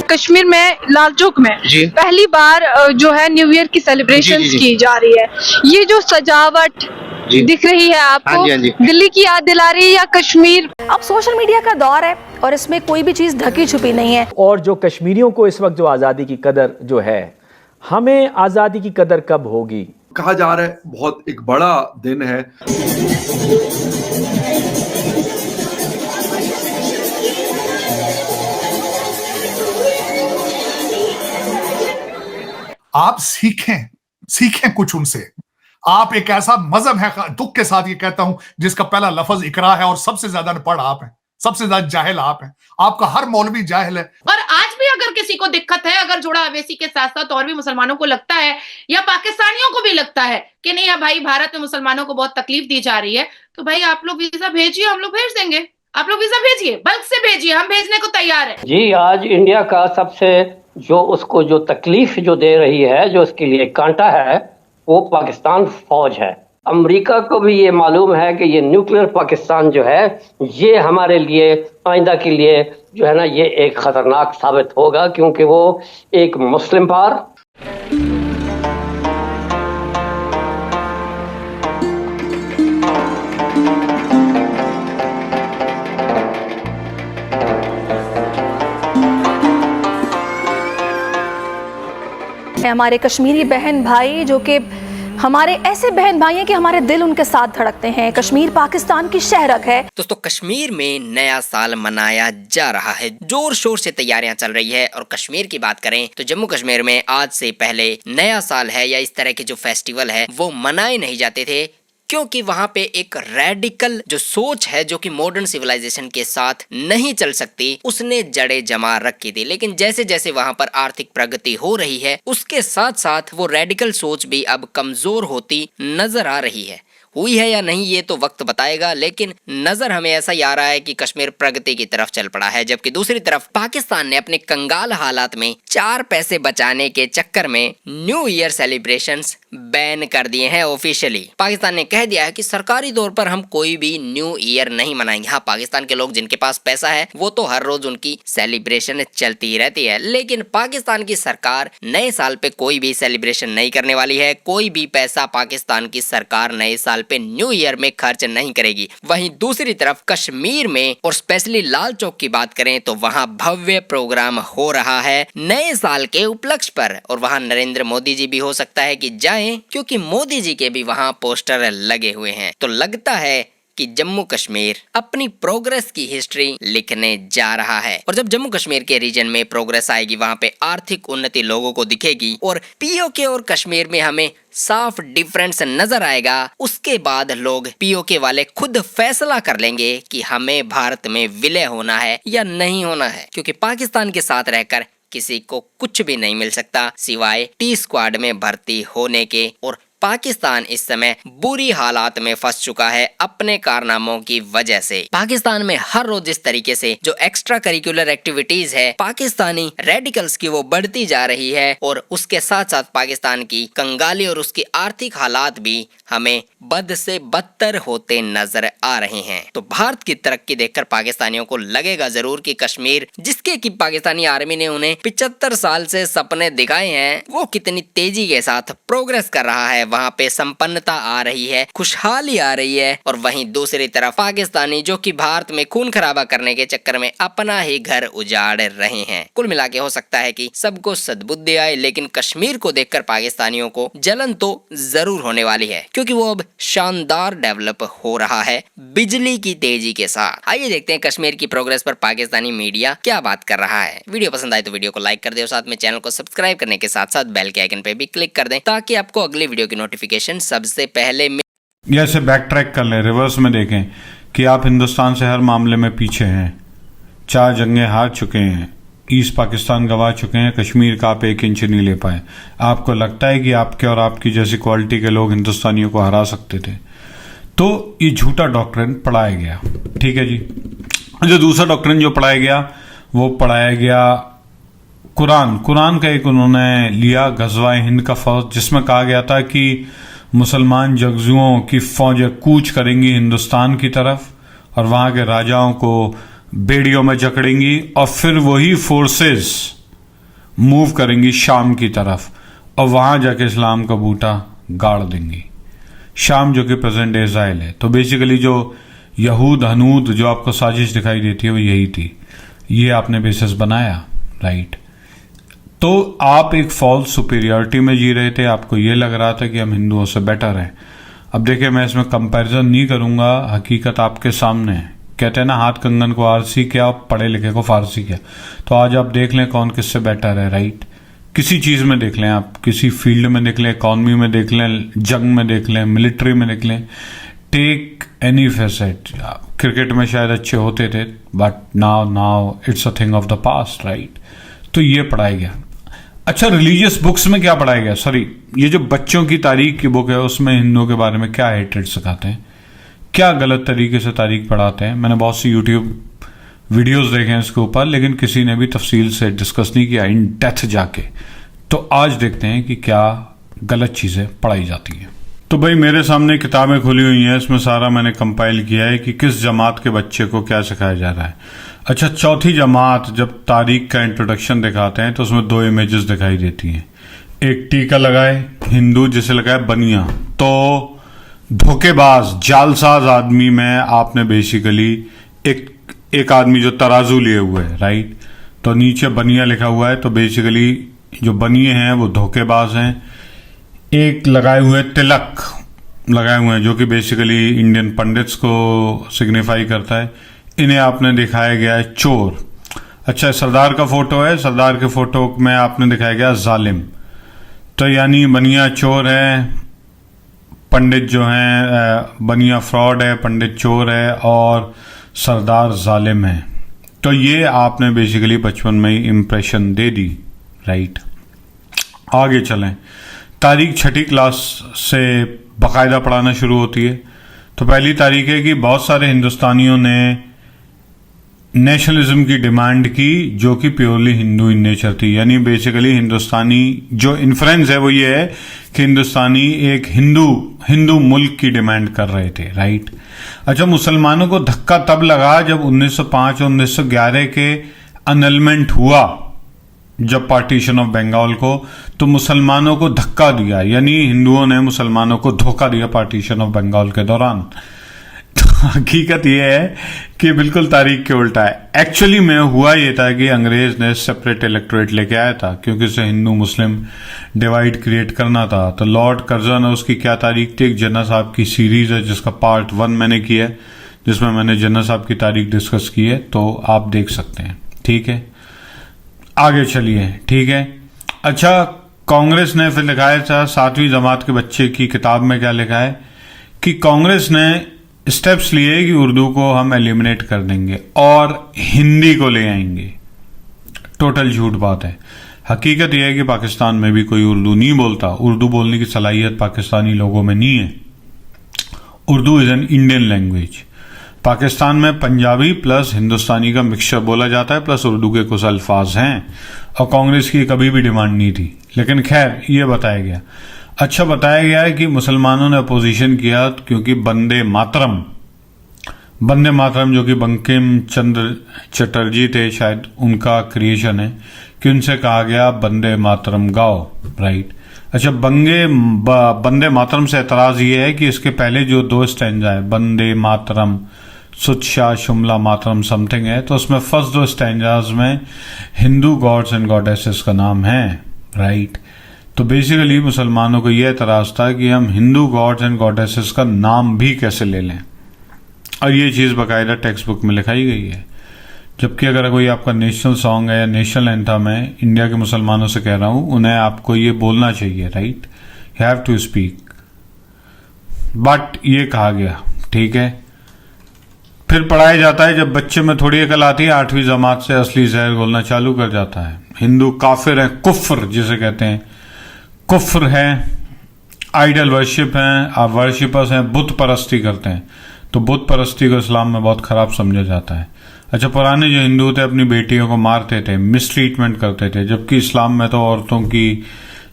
कश्मीर में लाल चौक में जी। पहली बार जो है न्यू ईयर की सेलिब्रेशन जी, जी, जी। की जा रही है। ये जो सजावट जी। दिख रही है आपको, हाँ जी, हाँ जी। दिल्ली की याद दिला रही है या कश्मीर? अब सोशल मीडिया का दौर है और इसमें कोई भी चीज ढकी छुपी नहीं है। और जो कश्मीरियों को इस वक्त जो आज़ादी की कदर जो है, हमें आज़ादी की कदर कब होगी? कहा जा रहा है बहुत एक बड़ा दिन है। आप सीखें कुछ उनसे। आप एक ऐसा मजहब है, दुख के साथ ये कहता हूं, जिसका पहला लफ्ज इकरा है और सबसे ज्यादा अनपढ़ आप हैं, सबसे ज्यादा जाहिल आप हैं। आपका हर मौलवी जाहिल है। और आज भी अगर किसी को दिक्कत है, अगर जोड़ा अवैसी के साथ साथ और भी मुसलमानों को लगता है या पाकिस्तानियों को भी लगता है कि नहीं भाई भारत में मुसलमानों को बहुत तकलीफ दी जा रही है, तो भाई आप लोग वीजा भेजिए, हम लोग भेज देंगे। आप लोग वीजा भेजिए, बल्क से भेजिए, हम भेजने को तैयार है। जी, आज इंडिया का सबसे जो तकलीफ जो दे रही है, जो उसके लिए कांटा है, वो पाकिस्तान फौज है। अमेरिका को भी ये मालूम है कि ये न्यूक्लियर पाकिस्तान जो है, ये हमारे लिए आइंदा के लिए जो है ना, ये एक खतरनाक साबित होगा, क्योंकि वो एक मुस्लिम पार हमारे कश्मीरी बहन भाई जो कि हमारे ऐसे बहन भाई हैं कि हमारे दिल उनके साथ धड़कते हैं। कश्मीर पाकिस्तान की शहरक है। दोस्तों, कश्मीर में नया साल मनाया जा रहा है, जोर शोर से तैयारियां चल रही है। और कश्मीर की बात करें तो जम्मू कश्मीर में आज से पहले नया साल है या इस तरह के जो फेस्टिवल है वो मनाए नहीं जाते थे, क्योंकि वहां पे एक रेडिकल जो सोच है जो कि मॉडर्न सिविलाइजेशन के साथ नहीं चल सकती, उसने जड़ें जमा रखी थी। लेकिन जैसे जैसे वहां पर आर्थिक प्रगति हो रही है, उसके साथ साथ वो रेडिकल सोच भी अब कमजोर होती नजर आ रही है। हुई है या नहीं ये तो वक्त बताएगा, लेकिन नजर हमें ऐसा ही आ रहा है कि कश्मीर प्रगति की तरफ चल पड़ा है। जबकि दूसरी तरफ पाकिस्तान ने अपने कंगाल हालात में 4 पैसे बचाने के चक्कर में न्यू ईयर सेलिब्रेशंस बैन कर दिए हैं ऑफिशियली। पाकिस्तान ने कह दिया है कि सरकारी तौर पर हम कोई भी न्यू ईयर नहीं मनाएंगे। हाँ, पाकिस्तान के लोग जिनके पास पैसा है वो तो हर रोज उनकी सेलिब्रेशन चलती ही रहती है, लेकिन पाकिस्तान की सरकार नए साल पे कोई भी सेलिब्रेशन नहीं करने वाली है। कोई भी पैसा पाकिस्तान की सरकार नए साल पे न्यू ईयर में खर्च नहीं करेगी। वहीं दूसरी तरफ कश्मीर में और स्पेशली लाल चौक की बात करें तो वहां भव्य प्रोग्राम हो रहा है नए साल के उपलक्ष्य पर, और वहां नरेंद्र मोदी जी भी हो सकता है कि जाएं, क्योंकि मोदी जी के भी वहां पोस्टर लगे हुए हैं। तो लगता है कि जम्मू कश्मीर अपनी प्रोग्रेस की हिस्ट्री लिखने जा रहा है। और जब जम्मू कश्मीर के रीजन में प्रोग्रेस आएगी, वहां पे आर्थिक उन्नति लोगों को दिखेगी और पीओके और कश्मीर में हमें साफ डिफरेंस नजर आएगा, उसके बाद लोग पीओके वाले खुद फैसला कर लेंगे कि हमें भारत में विलय होना है या नहीं होना है। क्योंकि पाकिस्तान के साथ रहकर किसी को कुछ भी नहीं मिल सकता सिवाय टी स्क्वाड में भर्ती होने के। और पाकिस्तान इस समय बुरी हालात में फंस चुका है अपने कारनामों की वजह से। पाकिस्तान में हर रोज इस तरीके से जो एक्स्ट्रा करिकुलर एक्टिविटीज है पाकिस्तानी रेडिकल्स की, वो बढ़ती जा रही है। और उसके साथ साथ पाकिस्तान की कंगाली और उसकी आर्थिक हालात भी हमें बद से बदतर होते नजर आ रहे हैं। तो भारत की तरक्की देखकर पाकिस्तानियों को लगेगा जरूर कि कश्मीर, जिसके की पाकिस्तानी आर्मी ने उन्हें 75 साल से सपने दिखाए हैं, वो कितनी तेजी के साथ प्रोग्रेस कर रहा है। वहां पे संपन्नता आ रही है, खुशहाली आ रही है। और वहीं दूसरी तरफ पाकिस्तानी जो कि भारत में खून खराबा करने के चक्कर में अपना ही घर उजाड़ रहे हैं। कुल मिला के हो सकता है कि सबको सद्बुद्धि आए, लेकिन कश्मीर को देखकर पाकिस्तानियों को जलन तो जरूर होने वाली है, क्योंकि वो अब शानदार डेवलप हो रहा है बिजली की तेजी के साथ। आइए देखते हैं कश्मीर की प्रोग्रेस पर पाकिस्तानी मीडिया क्या बात कर रहा है। वीडियो पसंद आए तो वीडियो को लाइक कर दे और साथ में चैनल को सब्सक्राइब करने के साथ साथ बेल के आइकन पे भी क्लिक कर दें, ताकि आपको अगली वीडियो की नोटिफिकेशन सबसे पहले या से बैक ट्रैक कर लें, रिवर्स में देखें कि आप हिंदुस्तान से हर मामले में पीछे हैं। 4 जंगें हार चुके हैं, ईस्ट पाकिस्तान गंवा चुके हैं, कश्मीर का आप 1 इंच नहीं ले पाए। आपको लगता है कि आपके और आपकी जैसी क्वालिटी के लोग हिंदुस्तानियों को हरा सकते थे, तो ये झूठा डॉक्ट्रिन पढ़ाया गया। ठीक है जी। जो दूसरा डॉक्ट्रिन जो पढ़ाया गया वो पढ़ाया गया कुरान का एक उन्होंने लिया गज़वा हिंद का फौज, जिसमें कहा गया था कि मुसलमान जंगजुओं की फौजें कूच करेंगी हिंदुस्तान की तरफ और वहाँ के राजाओं को बेड़ियों में जकड़ेंगी और फिर वही फोर्सेस मूव करेंगी शाम की तरफ और वहां जाके इस्लाम का बूटा गाड़ देंगी। शाम जो कि प्रेजेंट डे इज़राइल है। तो बेसिकली जो यहूद हनूद जो आपको साजिश दिखाई देती है वो यही थी, ये आपने बेसिस बनाया, राइट। तो आप एक फॉल्स सुपीरियरिटी में जी रहे थे, आपको ये लग रहा था कि हम हिंदुओं से बेटर हैं। अब देखिए मैं इसमें कंपैरिजन नहीं करूंगा, हकीकत आपके सामने है। कहते हैं ना हाथ कंगन को आरसी क्या, पढ़े लिखे को फारसी क्या। तो आज आप देख लें कौन किससे बेटर है, राइट। किसी चीज में देख लें आप, किसी फील्ड में देख लें, इकॉनमी में देख लें, जंग में देख लें, मिलिट्री में देख लें, टेक एनी फैसेट। क्रिकेट में शायद अच्छे होते थे but now it's a thing of the past, right. तो ये पढ़ाया गया। अच्छा, रिलीजियस बुक्स में क्या पढ़ाया गया? सॉरी, ये जो बच्चों की तारीख की बुक है उसमें हिंदुओं के बारे में क्या हेट्रेड सिखाते हैं, क्या गलत तरीके से तारीख पढ़ाते हैं। मैंने बहुत सी यूट्यूब वीडियोस देखे हैं इसके ऊपर, लेकिन किसी ने भी तफसील से डिस्कस नहीं किया इन डेप्थ जाके। तो आज देखते हैं कि क्या गलत चीजें पढ़ाई जाती हैं। तो भाई मेरे सामने किताबें खुली हुई हैं, इसमें सारा मैंने कंपाइल किया है कि किस जमात के बच्चे को क्या सिखाया जा रहा है। अच्छा, चौथी जमात जब तारीख का इंट्रोडक्शन दिखाते हैं तो उसमें 2 इमेजेस दिखाई देती हैं। एक टीका लगाए हिंदू, जिसे लगाए बनिया, तो धोखेबाज जालसाज आदमी में आपने बेसिकली एक आदमी जो तराजू लिए हुए है, राइट। तो नीचे बनिया लिखा हुआ है, तो बेसिकली जो बनिए हैं वो धोखेबाज हैं। एक लगाए हुए तिलक लगाए हुए हैं जो कि बेसिकली इंडियन पंडित्स को सिग्निफाई करता है। इन्हें आपने दिखाया गया है चोर। अच्छा, सरदार का फोटो है, सरदार के फोटो में आपने दिखाया गया जालिम। तो यानी बनिया चोर है, पंडित जो हैं, बनिया फ्रॉड है, पंडित चोर है और सरदार जालिम है। तो ये आपने बेसिकली बचपन में ही इंप्रेशन दे दी, राइट। आगे चलें, तारीख छठी क्लास से बाकायदा पढ़ाना शुरू होती है। तो पहली तारीख है कि बहुत सारे हिंदुस्तानियों ने नेशनलिज्म की डिमांड की जो कि प्योरली हिंदू इन नेचर थी। यानी बेसिकली हिंदुस्तानी जो इन्फ्लुएंस है वो ये है कि हिंदुस्तानी एक हिंदू मुल्क की डिमांड कर रहे थे, राइट। अच्छा, मुसलमानों को धक्का तब लगा जब 1905 और 1911 के अनलमेंट हुआ, जब पार्टीशन ऑफ बंगाल को, तो मुसलमानों को धक्का दिया, यानी हिंदुओं ने मुसलमानों को धोखा दिया पार्टीशन ऑफ बंगाल के दौरान। तो हकीकत यह है कि बिल्कुल तारीख के उल्टा है। एक्चुअली में हुआ यह था कि अंग्रेज ने सेपरेट इलेक्टोरेट लेके आया था क्योंकि उसे हिंदू मुस्लिम डिवाइड क्रिएट करना था। तो लॉर्ड कर्जन और उसकी क्या तारीख थी, एक जिन्ना साहब की सीरीज है जिसका पार्ट 1 मैंने किया है, जिसमें मैंने जिन्ना साहब की तारीख डिस्कस की है, तो आप देख सकते हैं, ठीक है। आगे चलिए, ठीक है। अच्छा, कांग्रेस ने फिर लिखा था 7वीं जमात के बच्चे की किताब में क्या लिखा है कि कांग्रेस ने स्टेप्स लिए कि उर्दू को हम एलिमिनेट कर देंगे और हिंदी को ले आएंगे। टोटल झूठ बात है। हकीकत यह है कि पाकिस्तान में भी कोई उर्दू नहीं बोलता। उर्दू बोलने की सलाहियत पाकिस्तानी लोगों में नहीं है। Urdu is an Indian language. Pakistan में पंजाबी प्लस हिंदुस्तानी का मिक्सचर बोला जाता है, प्लस उर्दू के कुछ अल्फाज हैं, और कांग्रेस की कभी भी डिमांड नहीं थी। लेकिन खैर ये बताया गया। अच्छा, बताया गया है कि मुसलमानों ने अपोजिशन किया क्योंकि वंदे मातरम जो कि बंकिम चंद्र चटर्जी थे, शायद उनका क्रिएशन है, कि उनसे कहा गया वंदे मातरम गाओ, राइट। अच्छा, वंदे मातरम से एतराज ये है कि इसके पहले जो 2 स्टैंजा है, वंदे मातरम सुच्छा शुमला मातरम समथिंग है, तो उसमें फर्स्ट 2 स्टैंजाज में हिंदू गॉड्स एंड गॉडेसेस का नाम है, राइट। तो बेसिकली मुसलमानों को यह एतराज था कि हम हिंदू गॉड्स एंड गॉडेसेस का नाम भी कैसे ले लें, और ये चीज बाकायदा टेक्स्ट बुक में लिखाई गई है। जबकि अगर कोई आपका नेशनल सॉन्ग है या नेशनल एंथम है, इंडिया के मुसलमानों से कह रहा हूं, उन्हें आपको ये बोलना चाहिए, right, you have to speak. But ये कहा गया, ठीक है। फिर पढ़ाया जाता है, जब बच्चे में थोड़ी अकल आती है, 8वीं जमात से असली जहर घोलना चालू कर जाता है। हिंदू काफिर है, कुफ्र जिसे कहते हैं, कुफ्र है, आइडल वर्शिप हैं, आप वर्शिपर्स हैं, बुत परस्ती करते हैं। तो बुत परस्ती को इस्लाम में बहुत खराब समझा जाता है। अच्छा, पुराने जो हिंदू थे अपनी बेटियों को मारते थे, मिसट्रीटमेंट करते थे, जबकि इस्लाम में तो औरतों की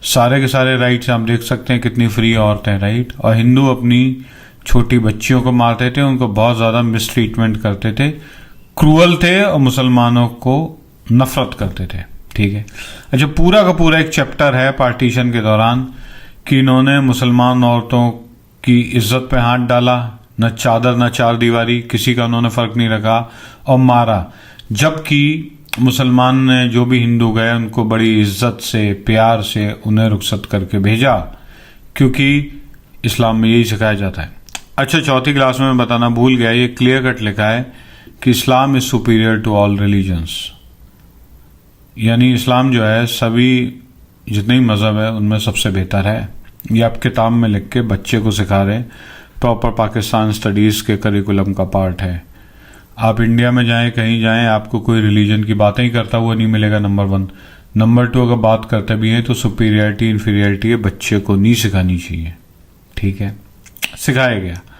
सारे के सारे राइट्स आप देख सकते हैं, कितनी फ्री औरतें, राइट। और हिंदू अपनी छोटी बच्चियों को मारते थे, उनको बहुत ज्यादा मिसट्रीटमेंट करते थे, क्रूअल थे और मुसलमानों को नफरत करते थे। ठीक है। अच्छा, पूरा का पूरा एक चैप्टर है पार्टीशन के दौरान कि इन्होंने मुसलमान औरतों की इज्जत पे हाथ डाला, न चादर न चार दीवारी, किसी का उन्होंने फर्क नहीं रखा और मारा। जबकि मुसलमान ने जो भी हिंदू गए उनको बड़ी इज्जत से प्यार से उन्हें रुखसत करके भेजा, क्योंकि इस्लाम में यही सिखाया जाता है। अच्छा, चौथी क्लास में मैं बताना भूल गया, ये क्लियर कट लिखा है कि Islam is superior to all religions, यानी इस्लाम जो है सभी जितने ही मजहब है उनमें सबसे बेहतर है। ये आप किताब में लिख के बच्चे को सिखा रहे, प्रॉपर पाकिस्तान स्टडीज के करिकुलम का पार्ट है। आप इंडिया में जाएं, कहीं जाएं, आपको कोई रिलीजन की बातें ही करता हुआ नहीं मिलेगा, नंबर 1। नंबर 2, अगर बात करते भी हैं तो सुपीरियरिटी इन्फीरियरिटी बच्चे को नहीं सिखानी चाहिए। ठीक है, सिखाया गया।